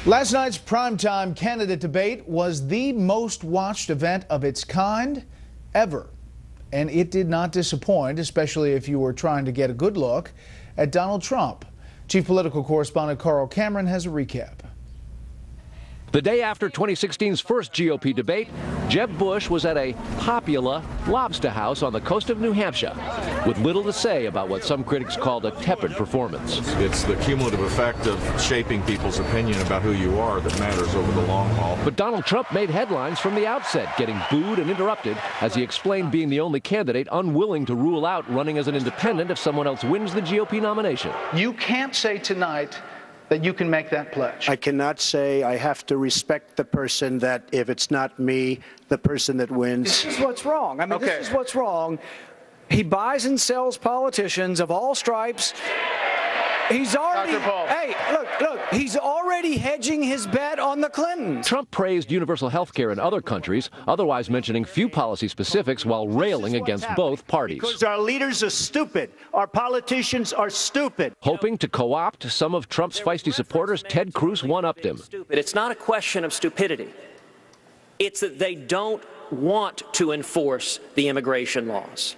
Last night's primetime candidate debate was the most watched event of its kind ever. And it did not disappoint, especially if you were trying to get a good look at Donald Trump. Chief political correspondent Carl Cameron has a recap. The day after 2016's first GOP debate, Jeb Bush was at a popular lobster house on the coast of New Hampshire, with little to say about what some critics called a tepid performance. It's the cumulative effect of shaping people's opinion about who you are that matters over the long haul. But Donald Trump made headlines from the outset, getting booed and interrupted as he explained being the only candidate unwilling to rule out running as an independent if someone else wins the GOP nomination. You can't say tonight that you can make that pledge. I cannot say. I have to respect the person that if it's not me, the person that wins. This is what's wrong. I mean, This is what's wrong. He buys and sells politicians of all stripes. He's already, hey, look, he's already hedging his bet on the Clintons. Trump praised universal health care in other countries, otherwise mentioning few policy specifics while railing against both parties. Because our leaders are stupid. Our politicians are stupid. Hoping to co-opt some of Trump's feisty supporters, Ted Cruz one-upped him. It's not a question of stupidity. It's that they don't want to enforce the immigration laws.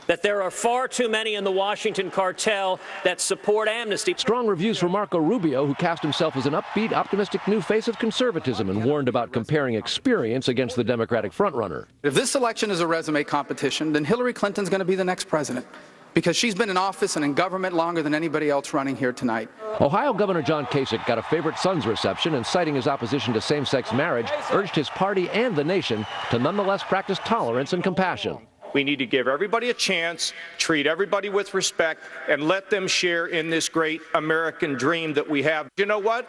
That there are far too many in the Washington cartel that support amnesty. Strong reviews for Marco Rubio, who cast himself as an upbeat, optimistic new face of conservatism and warned about comparing experience against the Democratic frontrunner. If this election is a resume competition, then Hillary Clinton's going to be the next president, because she's been in office and in government longer than anybody else running here tonight. Ohio Governor John Kasich got a favorite son's reception and, citing his opposition to same-sex marriage, urged his party and the nation to nonetheless practice tolerance and compassion. We need to give everybody a chance, treat everybody with respect, and let them share in this great American dream that we have. You know what?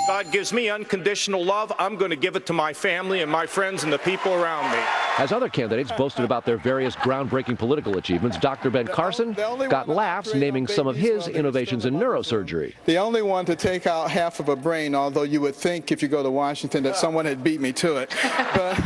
God gives me unconditional love. I'm going to give it to my family and my friends and the people around me. As other candidates boasted about their various groundbreaking political achievements, Dr. Ben Carson got laughs naming some of his innovations in neurosurgery. The only one to take out half of a brain, although you would think if you go to Washington that someone had beat me to it. But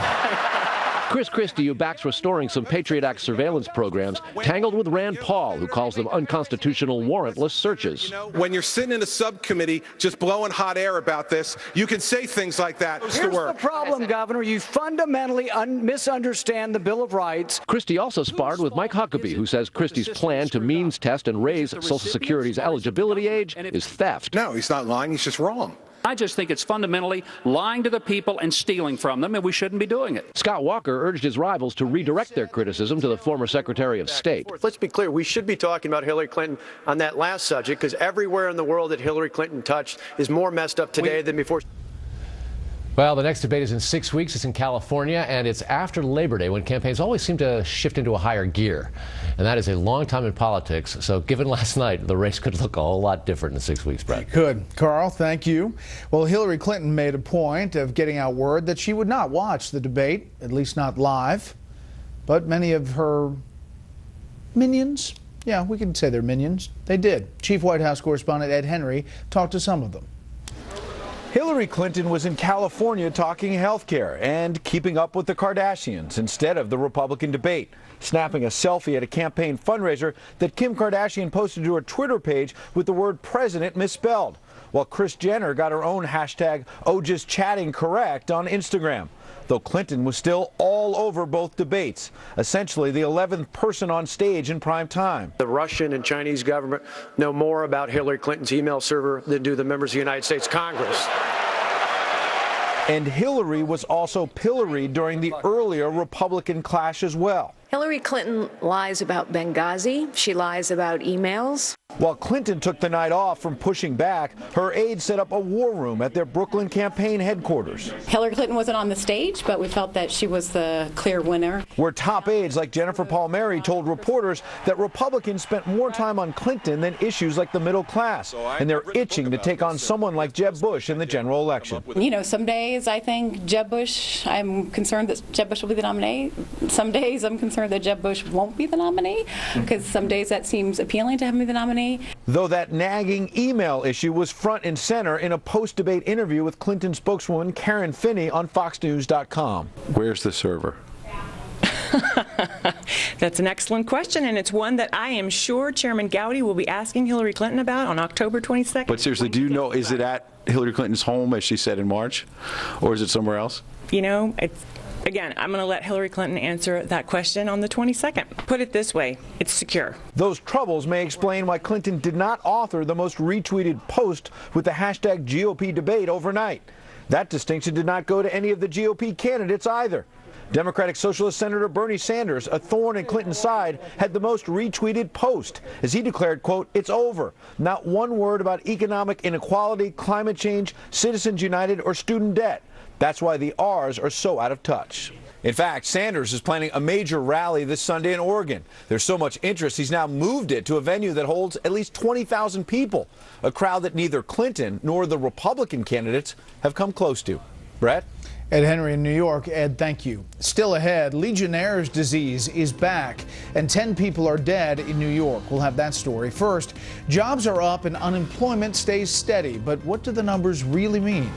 Chris Christie, who backs restoring some Patriot Act surveillance programs, tangled with Rand Paul, who calls them unconstitutional warrantless searches. When you're sitting in a subcommittee just blowing hot air about this, you can say things like that. Here's the problem, Governor. You fundamentally misunderstand the Bill of Rights. Christie also sparred with Mike Huckabee, who says Christie's plan to means test and raise Social Security's eligibility age is theft. No, he's not lying. He's just wrong. I just think it's fundamentally lying to the people and stealing from them, and we shouldn't be doing it. Scott Walker urged his rivals to redirect their criticism to the former Secretary of State. Let's be clear, we should be talking about Hillary Clinton on that last subject, because everywhere in the world that Hillary Clinton touched is more messed up today than before. Well, the next debate is in 6 weeks. It's in California, and it's after Labor Day, when campaigns always seem to shift into a higher gear. And that is a long time in politics. So given last night, the race could look a whole lot different in 6 weeks, Brett. Good. Carl, thank you. Well, Hillary Clinton made a point of getting out word that she would not watch the debate, at least not live. But many of her minions, yeah, we can say they're minions, they did. Chief White House correspondent Ed Henry talked to some of them. Hillary Clinton was in California talking health care and keeping up with the Kardashians instead of the Republican debate, snapping a selfie at a campaign fundraiser that Kim Kardashian posted to her Twitter page with the word president misspelled, while Kris Jenner got her own hashtag #OhJustChatting correct on Instagram, though Clinton was still all over both debates, essentially the 11th person on stage in prime time. The Russian and Chinese government know more about Hillary Clinton's email server than do the members of the United States Congress. And Hillary was also pilloried during the earlier Republican clash as well. Hillary Clinton lies about Benghazi. She lies about emails. While Clinton took the night off from pushing back, her aides set up a war room at their Brooklyn campaign headquarters. Hillary Clinton wasn't on the stage, but we felt that she was the clear winner. Where top aides like Jennifer Palmieri told reporters that Republicans spent more time on Clinton than issues like the middle class, and they're itching to take on someone like Jeb Bush in the general election. You know, some days I think Jeb Bush, I'm concerned that Jeb Bush will be the nominee. Some days I'm concerned that Jeb Bush won't be the nominee, because some days that seems appealing to have him be the nominee. Though that nagging email issue was front and center in a post-debate interview with Clinton spokeswoman Karen Finney on FoxNews.com. Where's the server? That's an excellent question, and it's one that I am sure Chairman Gowdy will be asking Hillary Clinton about on October 22nd. But seriously, do you know, is it at Hillary Clinton's home, as she said in March, or is it somewhere else? You know, again, I'm going to let Hillary Clinton answer that question on the 22nd. Put it this way, it's secure. Those troubles may explain why Clinton did not author the most retweeted post with the hashtag GOP debate overnight. That distinction did not go to any of the GOP candidates either. Democratic Socialist Senator Bernie Sanders, a thorn in Clinton's side, had the most retweeted post as he declared, quote, "It's over. Not one word about economic inequality, climate change, Citizens United, or student debt. That's why the R's are so out of touch." In fact, Sanders is planning a major rally this Sunday in Oregon. There's so much interest, he's now moved it to a venue that holds at least 20,000 people, a crowd that neither Clinton nor the Republican candidates have come close to. Brett? Ed Henry in New York. Ed, thank you. Still ahead, Legionnaire's disease is back, and 10 people are dead in New York. We'll have that story. First, jobs are up and unemployment stays steady. But what do the numbers really mean?